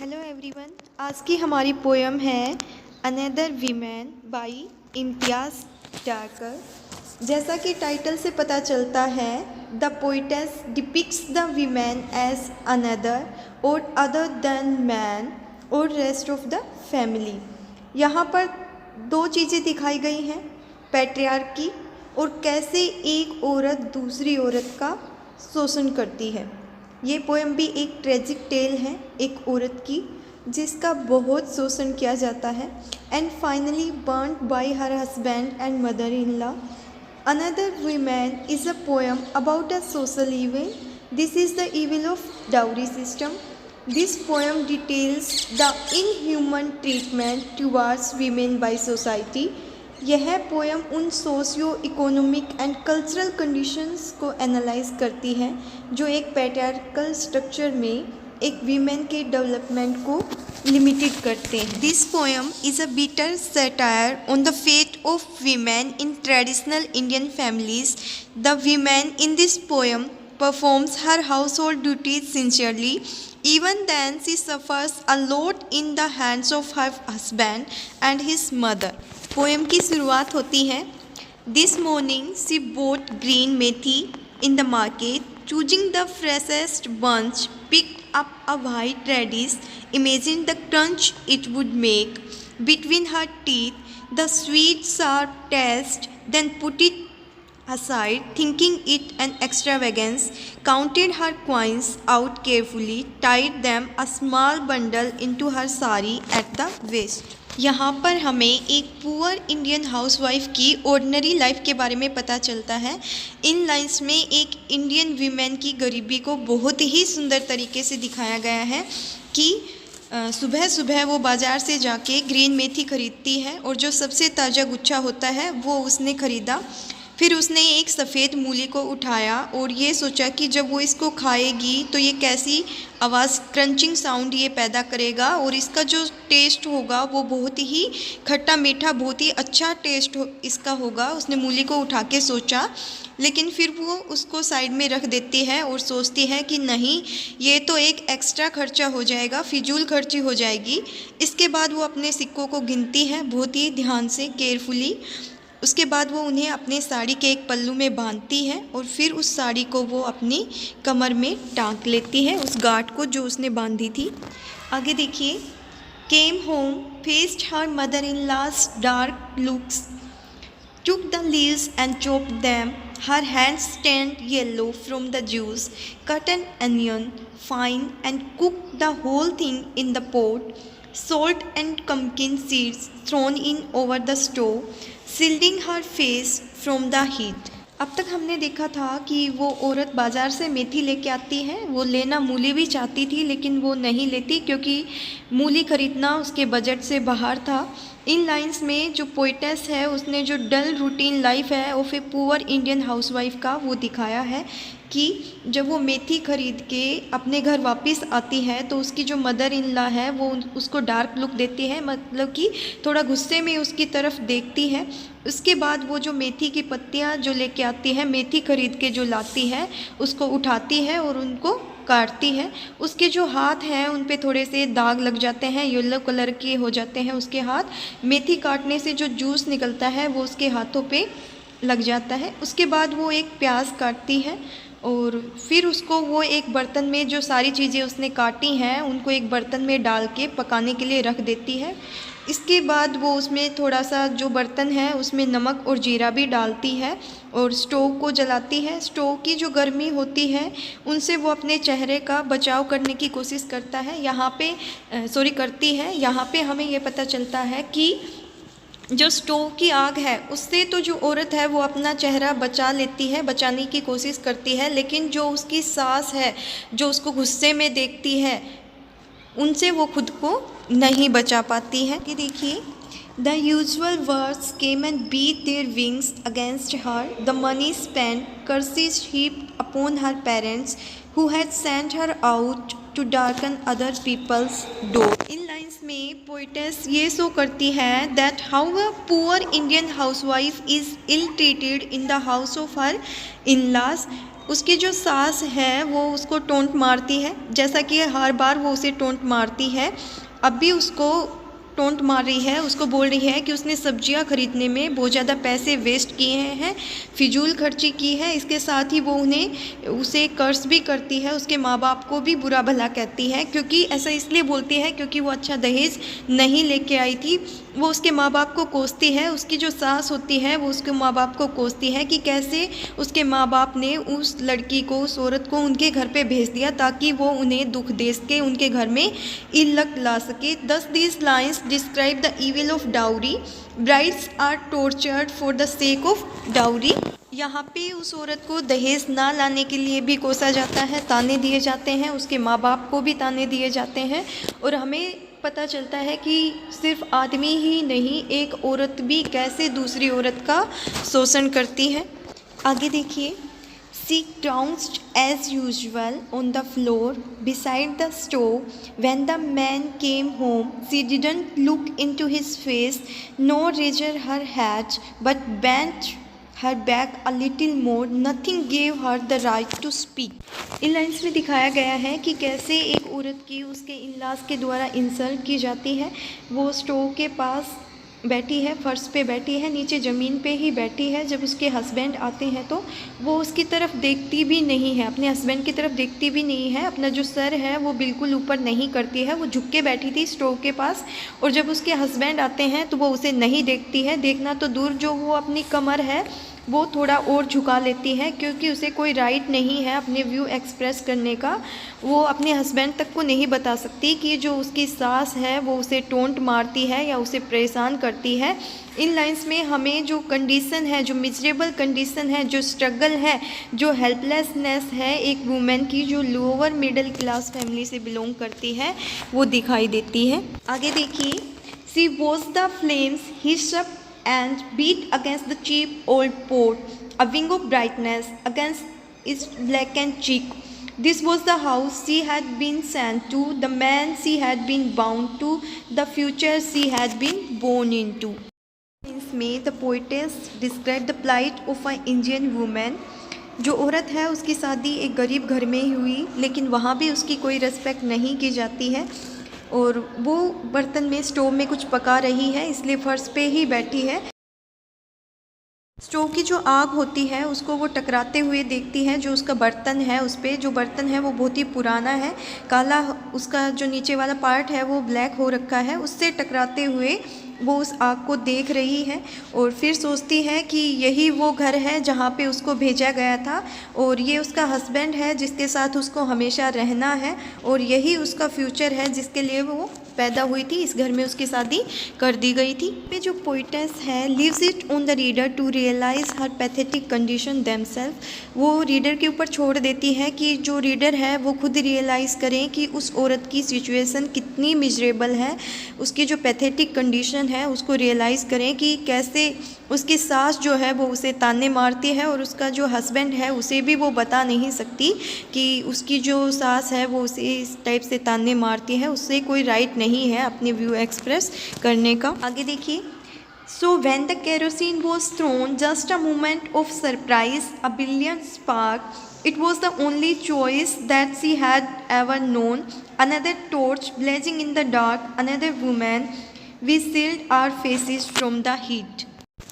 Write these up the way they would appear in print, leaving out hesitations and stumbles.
Hello everyone, आज की हमारी पोयम है another women by Imtiaz Dharker. जैसा कि टाइटल से पता चलता है, the poetess depicts the women as another और अदर देन मैन और रेस्ट ऑफ द फैमिली। यहाँ पर दो चीज़ें दिखाई गई हैं, पैट्रियार्की और कैसे एक औरत दूसरी औरत का शोषण करती है। ये पोएम भी एक ट्रेजिक टेल है एक औरत की जिसका बहुत शोषण किया जाता है and finally burned bye her husband and mother in law. Another women is a poem about a social evil. This is the evil of dowry system. This poem details the inhuman treatment towards women by society. यह poem उन socio economic and cultural conditions को analyse करती है जो एक patriarchal structure में एक women के डेवलपमेंट को लिमिटेड करते हैं। This poem is a bitter satire on the fate of women in traditional Indian families. The women in this poem performs her household duties sincerely. Even then, she suffers a lot in the hands of her husband and his mother. Poem की शुरुआत होती है, This morning she bought green methi in the market. Choosing the freshest bunch, picked up a white radish. Imagined the crunch it would make between her teeth, the sweet sour taste. Then put it aside, thinking it an extravagance, counted her coins out carefully, tied them a small bundle into her sari at the waist. यहाँ पर हमें एक poor Indian housewife की ordinary life के बारे में पता चलता है। इन लाइन्स में एक इंडियन वीमेन की गरीबी को बहुत ही सुंदर तरीके से दिखाया गया है कि सुबह सुबह वो बाज़ार से जाके ग्रीन मेथी खरीदती है और जो सबसे ताज़ा गुच्छा होता है वो उसने ख़रीदा। फिर उसने एक सफ़ेद मूली को उठाया और ये सोचा कि जब वो इसको खाएगी तो ये कैसी आवाज़, क्रंचिंग साउंड ये पैदा करेगा और इसका जो टेस्ट होगा वो बहुत ही खट्टा मीठा, बहुत ही अच्छा टेस्ट इसका होगा। उसने मूली को उठा के सोचा, लेकिन फिर वो उसको साइड में रख देती है और सोचती है कि नहीं, ये तो एक एक्स्ट्रा खर्चा हो जाएगा, फिजूल खर्ची हो जाएगी। इसके बाद वो अपने सिक्कों को गिनती है बहुत ही ध्यान से, केयरफुली। उसके बाद वो उन्हें अपने साड़ी के एक पल्लू में बांधती है और फिर उस साड़ी को वो अपनी कमर में टाँक लेती है, उस गांठ को जो उसने बांधी थी। आगे देखिए, came home, faced her mother in law's dark looks, took the leaves and chopped them. Her hands stained yellow from the juice. Cut an onion fine and cooked the whole thing in the pot. Salt and pumpkin seeds thrown in over the stove, shielding her face from the heat. अब तक हमने देखा था कि वो औरत बाज़ार से मेथी लेके आती है। वो लेना मूली भी चाहती थी लेकिन वो नहीं लेती क्योंकि मूली खरीदना उसके बजट से बाहर था। इन लाइंस में जो पोइटेस है उसने जो डल रूटीन लाइफ है of a poor Indian housewife का वो दिखाया है कि जब वो मेथी खरीद के अपने घर वापस आती है तो उसकी जो मदर इन लॉ है वो उसको डार्क लुक देती है, मतलब कि थोड़ा गुस्से में उसकी तरफ देखती है। उसके बाद वो जो मेथी की पत्तियाँ जो लेके आती है, मेथी खरीद के जो लाती है, उसको उठाती है और उनको काटती है। उसके जो हाथ हैं उन पे थोड़े से दाग लग जाते हैं, येलो कलर के हो जाते हैं उसके हाथ। मेथी काटने से जो जूस निकलता है वो उसके हाथों पे लग जाता है। उसके बाद वो एक प्याज काटती है और फिर उसको वो एक बर्तन में जो सारी चीज़ें उसने काटी हैं उनको एक बर्तन में डाल के पकाने के लिए रख देती है। इसके बाद वो उसमें थोड़ा सा जो बर्तन है उसमें नमक और जीरा भी डालती है और स्टोव को जलाती है। स्टोव की जो गर्मी होती है उनसे वो अपने चेहरे का बचाव करने की कोशिश करता है। यहाँ पे हमें ये पता चलता है कि जो स्टोव की आग है उससे तो जो औरत है वो अपना चेहरा बचा लेती है, बचाने की कोशिश करती है, लेकिन जो उसकी सास है जो उसको गुस्से में देखती है उनसे वो खुद को नहीं बचा पाती है। कि देखिए, the usual words came and beat their wings against her, the money spent, curses heaped upon her parents who had sent her out to darken other people's door. In lines में पोइटेस ये show करती है that how a poor Indian housewife is ill treated in the house of her in laws. उसकी जो सास है वो उसको टोंट मारती है, जैसा कि हर बार वो उसे टोंट मारती है। अब भी उसको टोंट मार रही है, उसको बोल रही है कि उसने सब्जियां खरीदने में बहुत ज़्यादा पैसे वेस्ट किए हैं, फिजूल खर्ची की है। इसके साथ ही वो उसे कर्ज भी करती है, उसके माँ बाप को भी बुरा भला कहती है, क्योंकि ऐसा इसलिए बोलती है क्योंकि वो अच्छा दहेज नहीं लेके आई थी। वो उसके माँ बाप को कोसती है, उसकी जो सास होती है वो उसके माँ बाप को कोसती है कि कैसे उसके माँ बाप ने उस लड़की को, उस औरत को उनके घर पे भेज दिया ताकि वो उन्हें दुख दे सके, उनके घर में इल्लत ला सके। Thus these lines describe the evil of dowry. Brides are tortured for the sake of dowry. यहाँ पे उस औरत को दहेज ना लाने के लिए भी कोसा जाता है, ताने दिए जाते हैं, उसके माँ बाप को भी ताने दिए जाते हैं। और हमें पता चलता है कि सिर्फ आदमी ही नहीं, एक औरत भी कैसे दूसरी औरत का शोषण करती है। आगे देखिए, She crouched as usual on the floor beside the stove. When the man came home, she didn't look into his face nor raise her head, but bent her back a little more. Nothing gave her the right to speak. In lines में दिखाया गया है कि कैसे एक औरत की उसके इन-लॉज़ के द्वारा इंसल्ट की जाती है। वो स्टोव के पास बैठी है, फर्श पे बैठी है, नीचे ज़मीन पे ही बैठी है। जब उसके हस्बैंड आते हैं तो वो उसकी तरफ देखती भी नहीं है, अपने हस्बैंड की तरफ देखती भी नहीं है, अपना जो सर है वो बिल्कुल ऊपर नहीं करती है। वो झुक के बैठी थी स्टोव के पास, और जब उसके हस्बैंड आते हैं तो वो उसे नहीं देखती है। देखना तो दूर, जो वो अपनी कमर है वो थोड़ा और झुका लेती है, क्योंकि उसे कोई राइट नहीं है अपने व्यू एक्सप्रेस करने का। वो अपने हस्बैंड तक को नहीं बता सकती कि जो उसकी सास है वो उसे टोंट मारती है या उसे परेशान करती है। इन लाइंस में हमें जो कंडीशन है, जो मिजरेबल कंडीशन है, जो स्ट्रगल है, जो हेल्पलेसनेस है एक वुमेन की जो लोअर मिडिल क्लास फैमिली से बिलोंग करती है, वो दिखाई देती है। आगे देखिए, see watch the flames hiss up and beat against the cheap old pot, a wing of brightness against its blackened cheek. This was the house she had been sent to, the man she had been bound to, the future she had been born into. इसमें the poetess described the plight of an Indian woman. जो औरत है उसकी शादी एक गरीब घर में ही हुई, लेकिन वहाँ भी उसकी कोई रिस्पेक्ट नहीं की जाती है, और वो बर्तन में, स्टोव में कुछ पका रही है, इसलिए फर्श पे ही बैठी है। स्टोव की जो आग होती है उसको वो टकराते हुए देखती है। जो उसका बर्तन है, उस पर जो बर्तन है वो बहुत ही पुराना है, काला, उसका जो नीचे वाला पार्ट है वो ब्लैक हो रखा है। उससे टकराते हुए वो उस आग को देख रही है और फिर सोचती है कि यही वो घर है जहाँ पे उसको भेजा गया था, और ये उसका हस्बैंड है जिसके साथ उसको हमेशा रहना है, और यही उसका फ्यूचर है जिसके लिए वो पैदा हुई थी, इस घर में उसकी शादी कर दी गई थी। पे जो पोइटेस है leaves it on the reader to realise her pathetic condition themselves, वो रीडर के ऊपर छोड़ देती है कि जो रीडर है वो खुद रियलाइज़ करें कि उस औरत की सिचुएशन कितनी मिजरेबल है, उसकी जो पैथेटिक कंडीशन है उसको रियलाइज़ करें कि कैसे उसकी सास जो है वो उसे ताने मारती है, और उसका जो हस्बैंड है उसे भी वो बता नहीं सकती कि उसकी जो सास है वो उसे इस टाइप से ताने मारती है, उससे कोई राइट नहीं है अपने व्यू एक्सप्रेस करने का। आगे देखिए, so when the kerosene was throne just a moment of surprise, a brilliant spark, it was the only choice that she had ever known. Another torch blazing in the dark, another woman, we shielded our faces from the heat.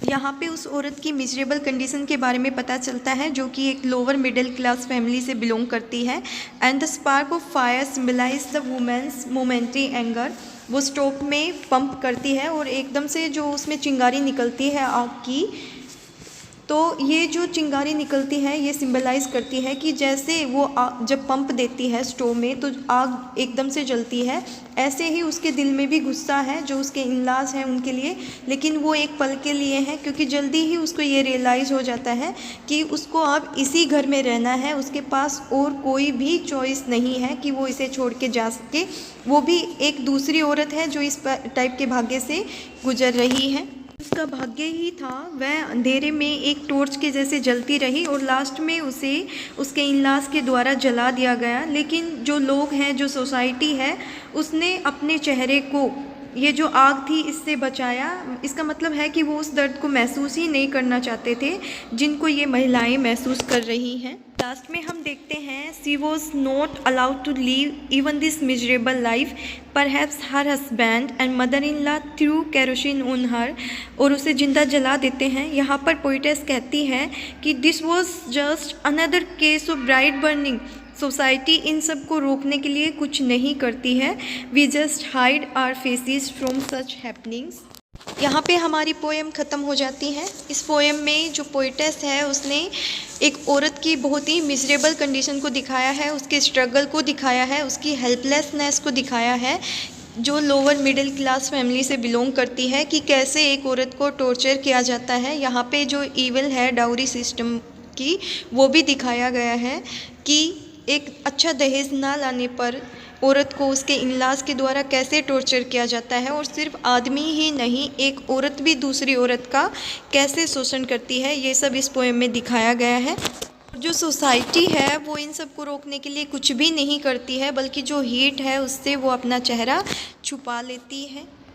यहाँ पे उस औरत की miserable condition के बारे में पता चलता है जो कि एक लोअर मिडिल क्लास फैमिली से बिलोंग करती है। And the spark of fire symbolise the women's momentary anger, वो स्टोव में पंप करती है और एकदम से जो उसमें चिंगारी निकलती है आग की, तो ये जो चिंगारी निकलती है ये सिंबलाइज़ करती है कि जैसे वो जब पंप देती है स्टोव में तो आग एकदम से जलती है, ऐसे ही उसके दिल में भी गुस्सा है जो उसके इन-लॉज़ हैं उनके लिए, लेकिन वो एक पल के लिए है, क्योंकि जल्दी ही उसको ये रियलाइज़ हो जाता है कि उसको अब इसी घर में रहना है, उसके पास और कोई भी चॉइस नहीं है कि वो इसे छोड़ के जा सके। वो भी एक दूसरी औरत है जो इस टाइप के भाग्य से गुजर रही है। उसका भाग्य ही था, वह अंधेरे में एक टॉर्च के जैसे जलती रही और लास्ट में उसे उसके इन-लॉज़ के द्वारा जला दिया गया। लेकिन जो लोग हैं, जो सोसाइटी है, उसने अपने चेहरे को ये जो आग थी इससे बचाया। इसका मतलब है कि वो उस दर्द को महसूस ही नहीं करना चाहते थे जिनको ये महिलाएं महसूस कर रही हैं। लास्ट में हम देखते हैं she was not allowed to leave even this miserable life, perhaps her husband and mother in law threw kerosene on her, और उसे जिंदा जला देते हैं। यहाँ पर पोइटेस कहती है कि this was just another case of bride burning. Society इन सब को रोकने के लिए कुछ नहीं करती है। We just hide our faces from such happenings. यहाँ पे हमारी पोएम ख़त्म हो जाती है। इस पोएम में जो पोइटेस है उसने एक औरत की बहुत ही मिजरेबल कंडीशन को दिखाया है, उसके स्ट्रगल को दिखाया है, उसकी हेल्पलेसनेस को दिखाया है, जो लोअर मिडिल क्लास फैमिली से बिलोंग करती है, कि कैसे एक औरत को टॉर्चर किया जाता है। यहाँ पे जो ईविल है डाउरी सिस्टम की वो भी दिखाया गया है कि एक अच्छा दहेज ना लाने पर औरत को उसके इनलाज के द्वारा कैसे टॉर्चर किया जाता है, और सिर्फ आदमी ही नहीं एक औरत भी दूसरी औरत का कैसे शोषण करती है। ये सब इस पोएम में दिखाया गया है। जो सोसाइटी है वो इन सब को रोकने के लिए कुछ भी नहीं करती है, बल्कि जो हीट है उससे वो अपना चेहरा छुपा लेती है।